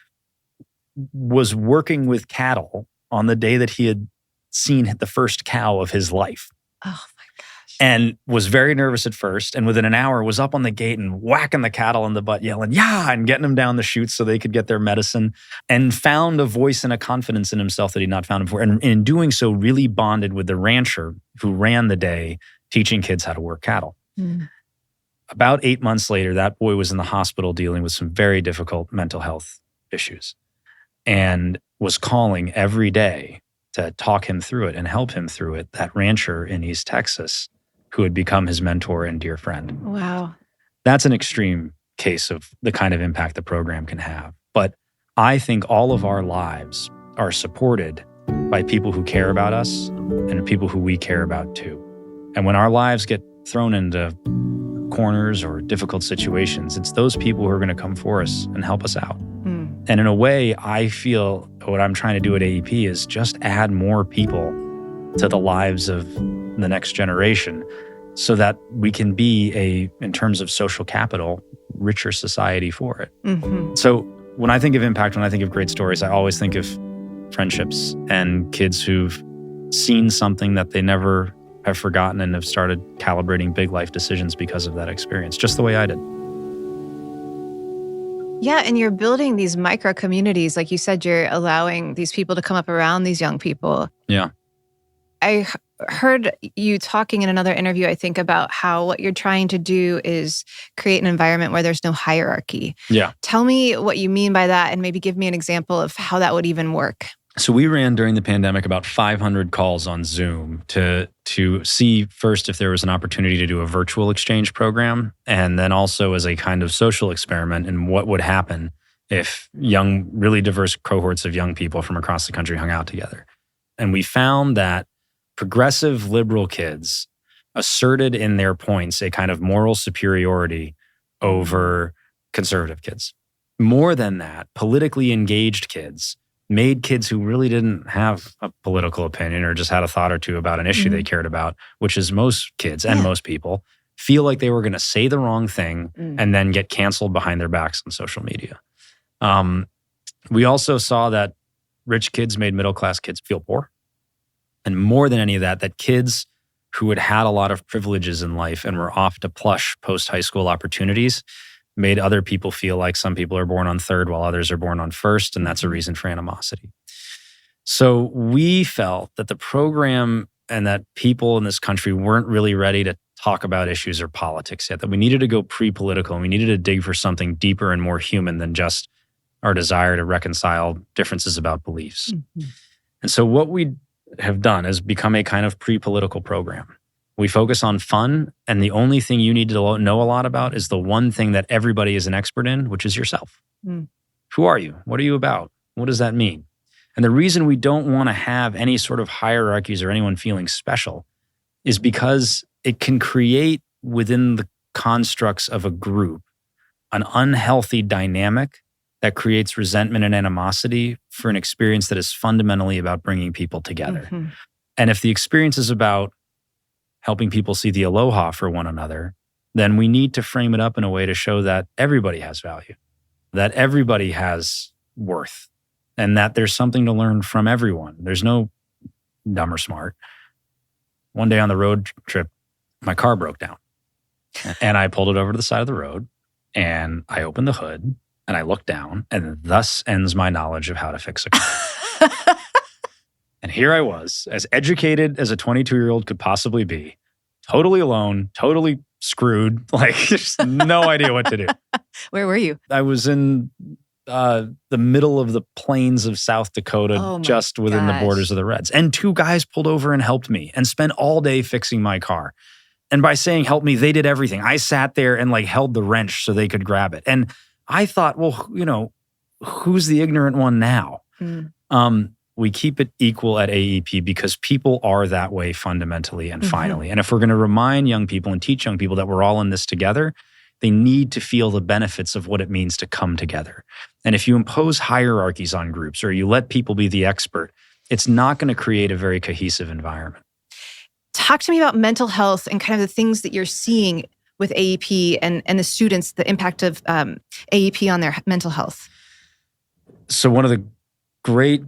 was working with cattle on the day that he had seen the first cow of his life. Oh, my gosh. And was very nervous at first. And within an hour was up on the gate and whacking the cattle in the butt, yelling, "Yeah," and getting them down the chutes so they could get their medicine, and found a voice and a confidence in himself that he'd not found before. And in doing so, really bonded with the rancher who ran the day, teaching kids how to work cattle. About 8 months later, that boy was in the hospital dealing with some very difficult mental health issues and was calling every day to talk him through it and help him through it, that rancher in East Texas who had become his mentor and dear friend. Wow. That's an extreme case of the kind of impact the program can have. But I think all of our lives are supported by people who care about us and people who we care about too. And when our lives get thrown into corners or difficult situations, it's those people who are going to come for us and help us out. And in a way, I feel what I'm trying to do at AEP is just add more people to the lives of the next generation so that we can be in terms of social capital, richer society for it. So when I think of impact, when I think of great stories, I always think of friendships and kids who've seen something that they never have forgotten and have started calibrating big life decisions because of that experience, just the way I did. Yeah, and you're building these micro communities. Like you said, you're allowing these people to come up around these young people. Yeah. I heard you talking in another interview, I think, about how what you're trying to do is create an environment where there's no hierarchy. Yeah. Tell me what you mean by that and maybe give me an example of how that would even work. So we ran during the pandemic about 500 calls on Zoom to see first if there was an opportunity to do a virtual exchange program, and then also as a kind of social experiment in what would happen if really diverse cohorts of young people from across the country hung out together. And we found that progressive liberal kids asserted in their points a kind of moral superiority over conservative kids. More than that, politically engaged kids made kids who really didn't have a political opinion or just had a thought or two about an issue they cared about, which is most kids and most people, feel like they were going to say the wrong thing and then get canceled behind their backs on social media. We also saw that rich kids made middle-class kids feel poor. And more than any of that, that kids who had had a lot of privileges in life and were off to plush post-high school opportunities made other people feel like some people are born on third while others are born on first, and that's a reason for animosity. So we felt that the program and that people in this country weren't really ready to talk about issues or politics yet, that we needed to go pre-political and we needed to dig for something deeper and more human than just our desire to reconcile differences about beliefs. And so what we have done is become a kind of pre-political program. We focus on fun, and the only thing you need to know a lot about is the one thing that everybody is an expert in, which is yourself. Who are you? What are you about? What does that mean? And the reason we don't want to have any sort of hierarchies or anyone feeling special is because it can create within the constructs of a group an unhealthy dynamic that creates resentment and animosity for an experience that is fundamentally about bringing people together. And if the experience is about helping people see the aloha for one another, then we need to frame it up in a way to show that everybody has value, that everybody has worth, and that there's something to learn from everyone. There's no dumb or smart. One day on the road trip, my car broke down. And I pulled it over to the side of the road, and I opened the hood, and I looked down, and thus ends my knowledge of how to fix a car. And here I was, as educated as a 22-year-old could possibly be, totally alone, totally screwed, like just no idea what to do. Where were you? I was in the middle of the plains of South Dakota, just within the borders of the Reds. And two guys pulled over and helped me and spent all day fixing my car. And by saying help me, they did everything. I sat there and like held the wrench so they could grab it. And I thought, well, you know, who's the ignorant one now? We keep it equal at AEP because people are that way fundamentally and finally. And if we're going to remind young people and teach young people that we're all in this together, they need to feel the benefits of what it means to come together. And if you impose hierarchies on groups or you let people be the expert, it's not going to create a very cohesive environment. Talk to me about mental health and kind of the things that you're seeing with AEP and the students, the impact of AEP on their mental health. So one of the great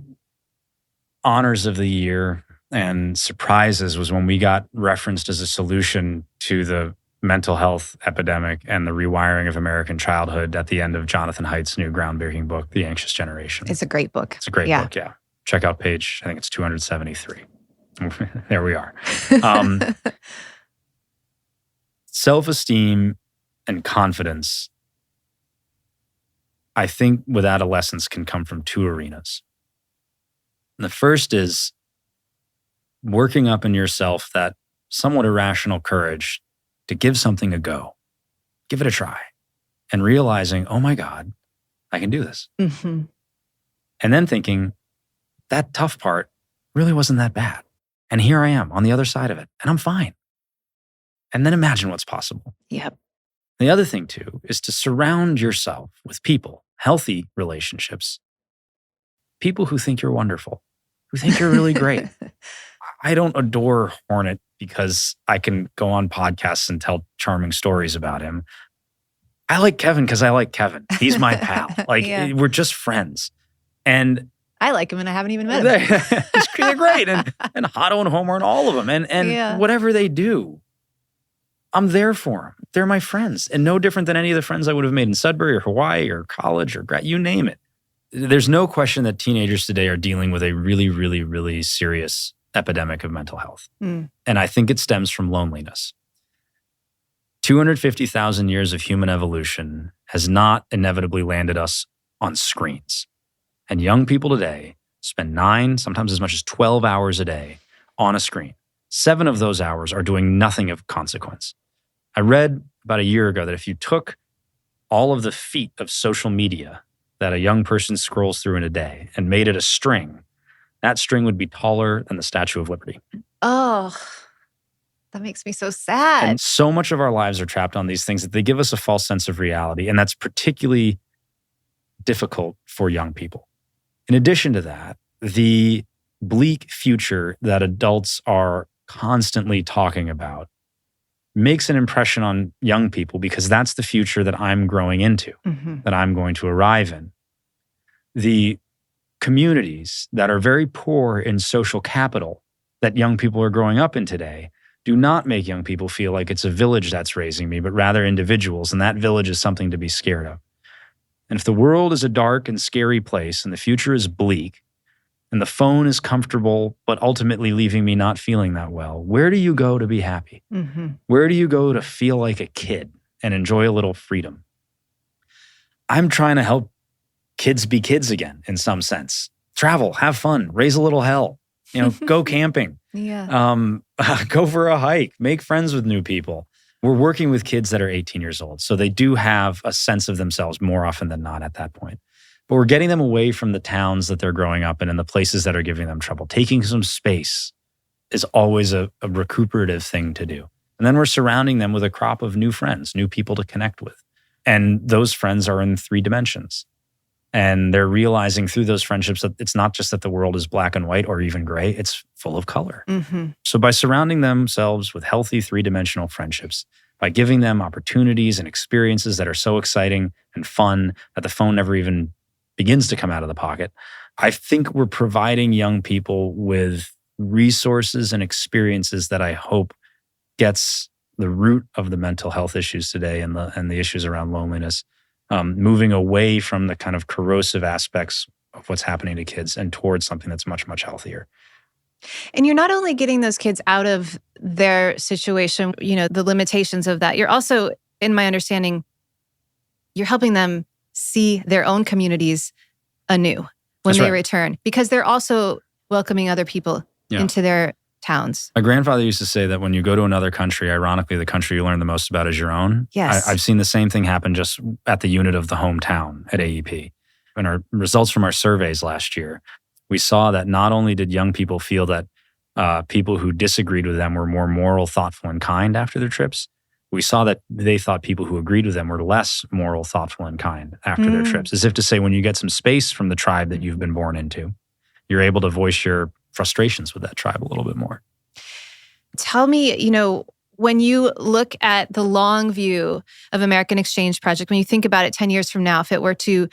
honors of the year and surprises was when we got referenced as a solution to the mental health epidemic and the rewiring of American childhood at the end of Jonathan Haidt's new groundbreaking book, The Anxious Generation. It's a great book. It's a great book, yeah. Check out page, I think it's 273. There we are. Self-esteem and confidence, I think with adolescence can come from two arenas. The first is working up in yourself that somewhat irrational courage to give something a go, give it a try, and realizing, oh my God, I can do this. And then thinking, that tough part really wasn't that bad. And here I am on the other side of it, and I'm fine. And then imagine what's possible. Yep. The other thing too is to surround yourself with people, healthy relationships, people who think you're wonderful, who think you're really great. I don't adore Hornet because I can go on podcasts and tell charming stories about him. I like Kevin because I like Kevin. He's my pal. We're just friends. And I like him and I haven't even met him. They're great. And Hato and Homer and all of them. And whatever they do, I'm there for them. They're my friends. And no different than any of the friends I would have made in Sudbury or Hawaii or college or you name it. There's no question that teenagers today are dealing with a really, really, really serious epidemic of mental health. And I think it stems from loneliness. 250,000 years of human evolution has not inevitably landed us on screens. And young people today spend 9, sometimes as much as 12 hours a day on a screen. 7 of those hours are doing nothing of consequence. I read about a year ago that if you took all of the feet of social media that a young person scrolls through in a day and made it a string, that string would be taller than the Statue of Liberty. Oh, that makes me so sad. And so much of our lives are trapped on these things that they give us a false sense of reality. And that's particularly difficult for young people. In addition to that, the bleak future that adults are constantly talking about makes an impression on young people because that's the future that I'm growing into, that I'm going to arrive in. The communities that are very poor in social capital that young people are growing up in today do not make young people feel like it's a village that's raising me, but rather individuals, and that village is something to be scared of. And if the world is a dark and scary place and the future is bleak and the phone is comfortable, but ultimately leaving me not feeling that well, where do you go to be happy? Where do you go to feel like a kid and enjoy a little freedom? I'm trying to help kids be kids again in some sense. Travel, have fun, raise a little hell, go camping, go for a hike, make friends with new people. We're working with kids that are 18 years old, so they do have a sense of themselves more often than not at that point. But we're getting them away from the towns that they're growing up in and the places that are giving them trouble. Taking some space is always a recuperative thing to do. And then we're surrounding them with a crop of new friends, new people to connect with. And those friends are in 3 dimensions. And they're realizing through those friendships that it's not just that the world is black and white or even gray, it's full of color. So by surrounding themselves with healthy 3-dimensional friendships, by giving them opportunities and experiences that are so exciting and fun that the phone never even begins to come out of the pocket, I think we're providing young people with resources and experiences that I hope gets the root of the mental health issues today and the issues around loneliness, moving away from the kind of corrosive aspects of what's happening to kids and towards something that's much, much healthier. And you're not only getting those kids out of their situation, the limitations of that, you're also, in my understanding, you're helping them see their own communities anew when they return, because they're also welcoming other people into their towns. My grandfather used to say that when you go to another country, ironically, the country you learn the most about is your own. Yes. I've seen the same thing happen just at the unit of the hometown at AEP. In our results from our surveys last year, we saw that not only did young people feel that people who disagreed with them were more moral, thoughtful, and kind after their trips, we saw that they thought people who agreed with them were less moral, thoughtful, and kind after their trips. As if to say, when you get some space from the tribe that you've been born into, you're able to voice your frustrations with that tribe a little bit more. Tell me, when you look at the long view of American Exchange Project, when you think about it 10 years from now, if it were to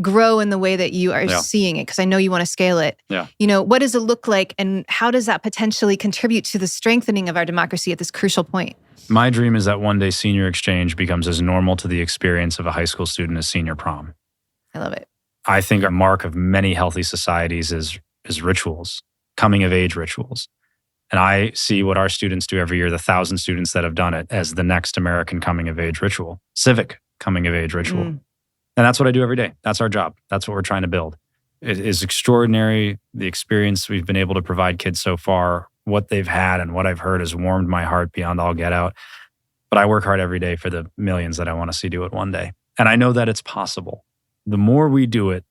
grow in the way that you are seeing it, because I know you want to scale it, what does it look like and how does that potentially contribute to the strengthening of our democracy at this crucial point? My dream is that one day senior exchange becomes as normal to the experience of a high school student as senior prom. I love it. I think a mark of many healthy societies is rituals, coming of age rituals. And I see what our students do every year, the 1,000 students that have done it, as the next American coming of age ritual, civic coming of age ritual. And that's what I do every day. That's our job. That's what we're trying to build. It is extraordinary, the experience we've been able to provide kids so far. What they've had and what I've heard has warmed my heart beyond all get out. But I work hard every day for the millions that I want to see do it one day. And I know that it's possible. The more we do it,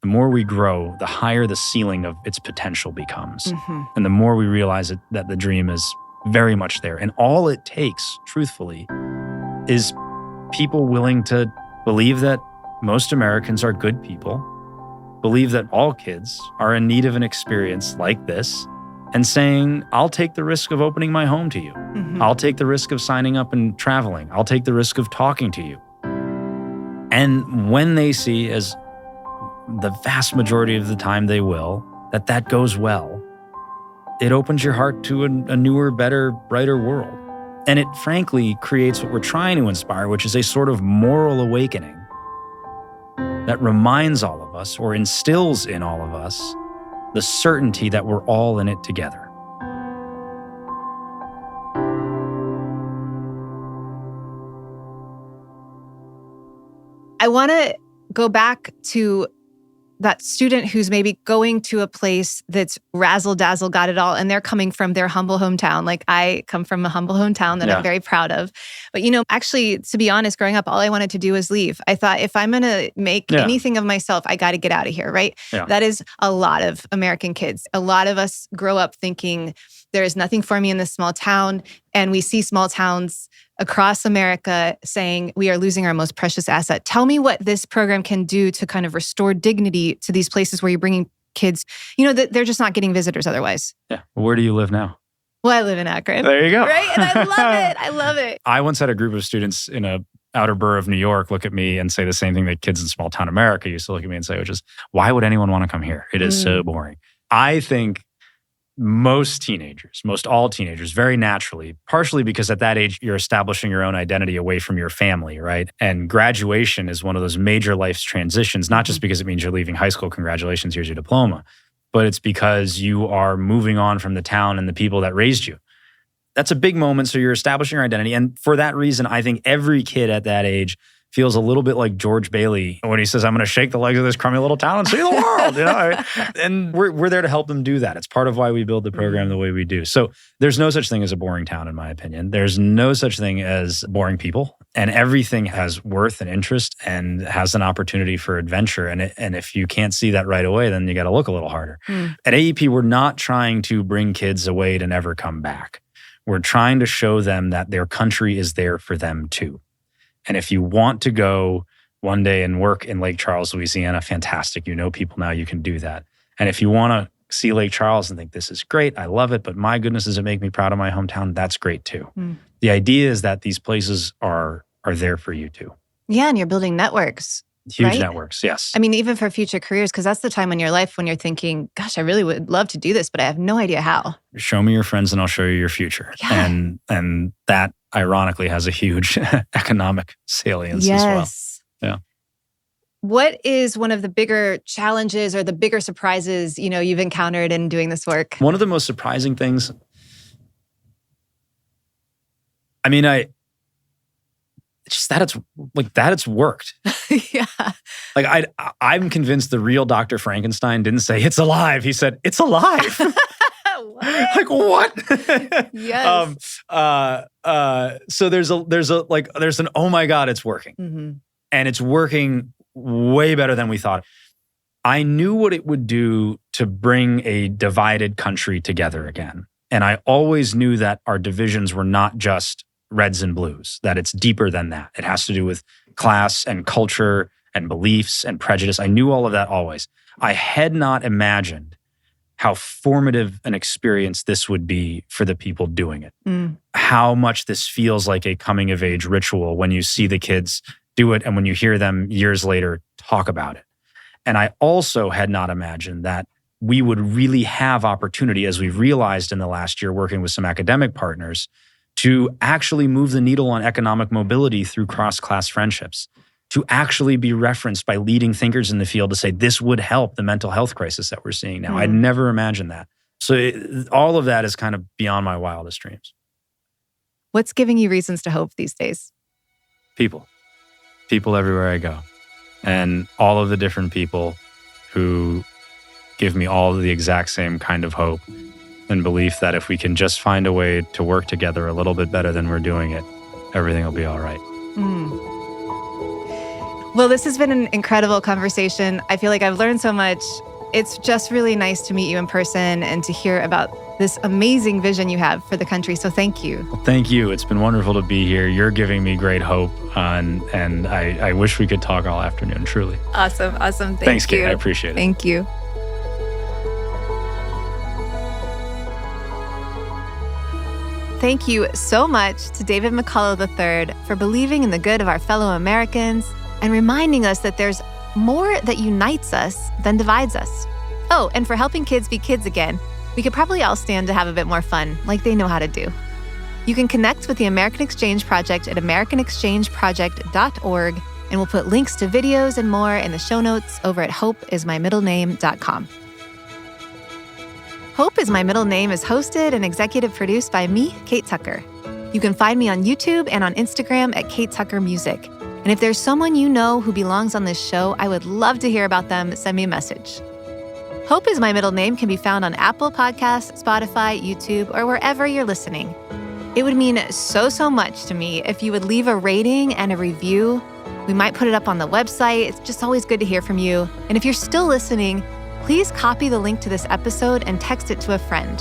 the more we grow, the higher the ceiling of its potential becomes. And the more we realize that the dream is very much there. And all it takes, truthfully, is people willing to believe that most Americans are good people, believe that all kids are in need of an experience like this, and saying, I'll take the risk of opening my home to you. I'll take the risk of signing up and traveling. I'll take the risk of talking to you. And when they see, as the vast majority of the time they will, that goes well, it opens your heart to a newer, better, brighter world. And it frankly creates what we're trying to inspire, which is a sort of moral awakening that reminds all of us, or instills in all of us, the certainty that we're all in it together. I want to go back to that student who's maybe going to a place that's razzle-dazzle, got it all, and they're coming from their humble hometown. Like I come from a humble hometown that I'm very proud of. But, actually, to be honest, growing up, all I wanted to do was leave. I thought if I'm going to make anything of myself, I got to get out of here, right? Yeah. That is a lot of American kids. A lot of us grow up thinking there is nothing for me in this small town. And we see small towns across America saying we are losing our most precious asset. Tell me what this program can do to kind of restore dignity to these places where you're bringing kids, that they're just not getting visitors otherwise. Yeah. Where do you live now? Well, I live in Akron. There you go. Right? And I love it. I love it. I once had a group of students in a outer borough of New York look at me and say the same thing that kids in small town America used to look at me and say, which is, why would anyone want to come here? It is so boring. I think most all teenagers, very naturally, partially because at that age, you're establishing your own identity away from your family, right? And graduation is one of those major life's transitions, not just because it means you're leaving high school, congratulations, here's your diploma, but it's because you are moving on from the town and the people that raised you. That's a big moment, so you're establishing your identity. And for that reason, I think every kid at that age feels a little bit like George Bailey when he says, I'm going to shake the legs of this crummy little town and see the world. And we're there to help them do that. It's part of why we build the program the way we do. So there's no such thing as a boring town, in my opinion. There's no such thing as boring people. And everything has worth and interest and has an opportunity for adventure. And if you can't see that right away, then you got to look a little harder. At AEP, we're not trying to bring kids away to never come back. We're trying to show them that their country is there for them too. And if you want to go one day and work in Lake Charles, Louisiana, fantastic. You know people now, you can do that. And if you want to see Lake Charles and think, this is great, I love it, but my goodness, does it make me proud of my hometown? That's great too. The idea is that these places are there for you too. Yeah, and you're building networks. Huge networks, yes. I mean, even for future careers, because that's the time in your life when you're thinking, gosh, I really would love to do this, but I have no idea how. Show me your friends and I'll show you your future. Yeah. And that ironically has a huge economic salience as well. Yeah. What is one of the bigger challenges or the bigger surprises, you've encountered in doing this work? One of the most surprising things, it's worked. Yeah. I'm convinced the real Dr. Frankenstein didn't say it's alive. He said it's alive. What? What? Yes. So there's an oh my God, it's working. And it's working way better than we thought. I knew what it would do to bring a divided country together again. And I always knew that our divisions were not just reds and blues, that it's deeper than that. It has to do with class and culture and beliefs and prejudice. I knew all of that always. I had not imagined how formative an experience this would be for the people doing it. How much this feels like a coming of age ritual when you see the kids do it and when you hear them years later talk about it. And I also had not imagined that we would really have opportunity, as we've realized in the last year working with some academic partners, to actually move the needle on economic mobility through cross-class friendships, to actually be referenced by leading thinkers in the field to say this would help the mental health crisis that we're seeing now. I'd never imagined that. So all of that is kind of beyond my wildest dreams. What's giving you reasons to hope these days? People everywhere I go. And all of the different people who give me all of the exact same kind of hope and belief that if we can just find a way to work together a little bit better than we're doing it, everything will be all right. Well, this has been an incredible conversation. I feel like I've learned so much. It's just really nice to meet you in person and to hear about this amazing vision you have for the country. So thank you. Well, thank you. It's been wonderful to be here. You're giving me great hope. And I wish we could talk all afternoon, truly. Awesome. Thanks, Kate. I appreciate it. Thank you. Thank you so much to David McCullough III for believing in the good of our fellow Americans and reminding us that there's more that unites us than divides us. Oh, and for helping kids be kids again. We could probably all stand to have a bit more fun, like they know how to do. You can connect with the American Exchange Project at americanexchangeproject.org, and we'll put links to videos and more in the show notes over at hopeismymiddlename.com. Hope is My Middle Name is hosted and executive produced by me, Kate Tucker. You can find me on YouTube and on Instagram at Kate Tucker Music. And if there's someone you know who belongs on this show, I would love to hear about them. Send me a message. Hope is My Middle Name can be found on Apple Podcasts, Spotify, YouTube, or wherever you're listening. It would mean so much to me if you would leave a rating and a review. We might put it up on the website. It's just always good to hear from you. And if you're still listening, please copy the link to this episode and text it to a friend.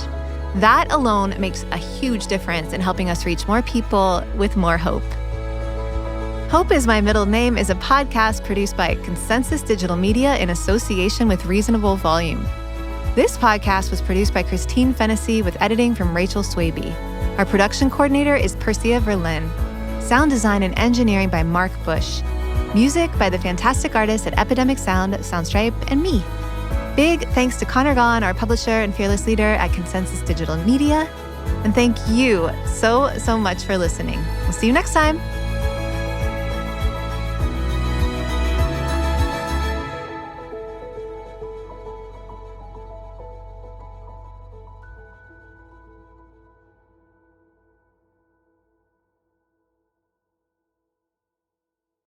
That alone makes a huge difference in helping us reach more people with more hope. Hope is My Middle Name is a podcast produced by Consensus Digital Media in association with Reasonable Volume. This podcast was produced by Christine Fennessy with editing from Rachel Swaby. Our production coordinator is Persia Verlin. Sound design and engineering by Mark Bush. Music by the fantastic artists at Epidemic Sound, Soundstripe, and me. Big thanks to Connor Gaughan, our publisher and fearless leader at Consensus Digital Media. And thank you so much for listening. We'll see you next time.